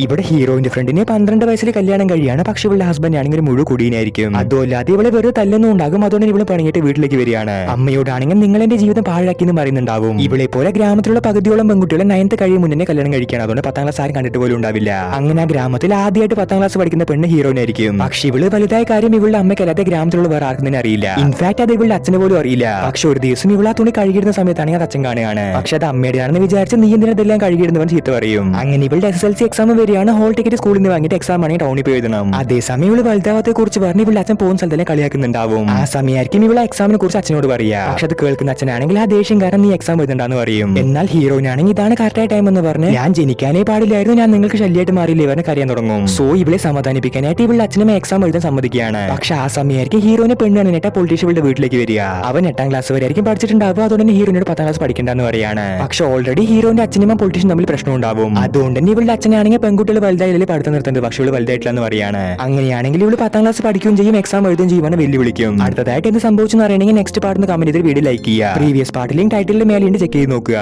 ഇവിടെ ഹീറോയിന്റെ ഫ്രണ്ടിനെ 12 വയസ്സിൽ കല്യാണം കഴിയാണ്. പക്ഷെ ഇവളുടെ ഹസ്ബൻഡ് ആണെങ്കിൽ മുഴു കുടിയനായിരിക്കും. അതുമല്ലാതെ ഇവളെ വെറുതെ തല്ലൊന്നും ഉണ്ടാകും. അതുകൊണ്ട് ഇവള് പണിയിട്ട് വീട്ടിലേക്ക് വരികയാണ്. അമ്മയോടാണെങ്കിൽ നിങ്ങൾ എന്റെ ജീവിതം പാഴാക്കിയെന്ന് പറയുന്നുണ്ടാവും. ഇവളെ പോലെ ഗ്രാമത്തിലുള്ള പകുതിയോളം പെൺകുട്ടികളെ 9th കഴിയും മുന്നേ കല്യാണം കഴിക്കണം. അതുകൊണ്ട് 10ാം ക്ലാസ് ആരും കണ്ടിട്ട് പോലും ഉണ്ടാവില്ല. അങ്ങനെ ആ ഗ്രാമത്തിൽ ആദ്യമായിട്ട് 10ാം ക്ലാസ് പഠിക്കുന്ന പെണ്ണ് ഹീറോയിനായിരിക്കും. പക്ഷെ ഇവള് വലുതായ കാര്യം ഇവളുടെ അമ്മയ്ക്കല്ലാതെ ഗ്രാമത്തിലുള്ള വേറെ ആർക്കും തന്നെ അറിയില്ല. ഇൻഫാക്ട് അത് ഇവളുടെ അച്ഛന് പോലും അറിയില്ല. പക്ഷെ ഒരു ദിവസം ഇവളാ തുണി കഴുകിയിരുന്ന സമയത്താണ് അത് അച്ഛൻ കാണുകയാണ്. പക്ഷെ അത് അമ്മയുടെയാണെന്ന് വിചാരിച്ച് നീ എന്തിനെല്ലാം കഴുകിയിരുന്നവൻ ചീത്ത പറയും. അങ്ങനെ ഇവളുടെ SSLC എക്സാം വരികയാണ്. ഹോൾ ടിക്കറ്റ് സ്കൂളിൽ നിന്ന് വാങ്ങിയിട്ട് എക്സാം ആണെങ്കിൽ ടൗണിൽ പോയി എഴുതണം. അതേസമയം ഇവള് വലുതാവത്തെ കുറിച്ച് പറഞ്ഞ് ഇവളുടെ അച്ഛൻ പോകുന്ന സ്ഥലത്തിനെ കളിയാക്കുന്നുണ്ടാവും. ആ സമയമായിരിക്കും ഇവളെ എക്സാമിനെ കുറിച്ച് അച്ഛനോട് പറയാ. പക്ഷെ അത് കേൾക്കുന്ന അച്ഛനാണെങ്കിൽ ആ ദേഷ്യം കാരണം നീ എക്സാം എഴുതണ്ടെന്ന് പറയും. എന്നാൽ ഹീറോയിനാണെങ്കിൽ ഇതാണ് കറക്റ്റായ ടൈം എന്ന് പറഞ്ഞ് ഞാൻ ജനിക്കാനേ പാടില്ലായിരുന്നു, ഞാൻ നിങ്ങൾക്ക് ശല്യമായിട്ട് മാറിയില്ലേ ഇവരെ കരയാൻ തുടങ്ങും. സോ ഇവളെ സമാധാനിപ്പിക്കാനായിട്ട് ഇവളുടെ അച്ഛനും എക്സാം എഴുതാൻ സമ്മതിക്കുകയാണ്. പക്ഷെ ആ സമയമായിരിക്കും ഹീറോയിനെ പെണ്ണാണ് പൊളിറ്റീഷ്യൻ ഇവളുടെ വീട്ടിലേക്ക് വരിക. അവൻ 8ാം ക്ലാസ് വരെ ആയിരിക്കും പഠിച്ചിട്ടുണ്ടാവുക. അതുകൊണ്ട് തന്നെ ഹീറോയിനോട് 10ാം ക്ലാസ് പഠിക്കേണ്ടെന്ന് പറയാണ്. പക്ഷെ ഓൾറെഡി ഹീറോന്റെ അച്ഛനും പൊളിറ്റീഷ്യൻ തമ്മിൽ പ്രശ്നം ഉണ്ടാവും. അതുകൊണ്ട് തന്നെ ഇവളുടെ അച്ഛനാണെങ്കിൽ പെൺകുട്ടികൾ വലുതായാലും പഠിത്തം നിർത്തുന്നത്. പക്ഷെ ഇവള് വലുതായിട്ടില്ലെന്ന് പറയാണ്. അങ്ങനെയാണെങ്കിൽ ഇവള് 10ാം ക്ലാസ് പഠിക്കുകയും ചെയ്യും, എക്സാം എഴുതുകയും ചെയ്യുവാണ് വെല്ലുവിളിക്കും. അടുത്തതായിട്ട് എന്ത് സംഭവിച്ചെന്ന് അറിയണമെങ്കിൽ നെക്സ്റ്റ് പാർട്ട് കമന്റ് ചെയ്ത് വീഡിയോ ലൈക്ക് ചെയ്യുക. പ്രീവിയസ് പാർട്ടിലെയും ടൈറ്റിലിന്റെ മേലെയും ചെക്ക് ചെയ്ത് നോക്കുക.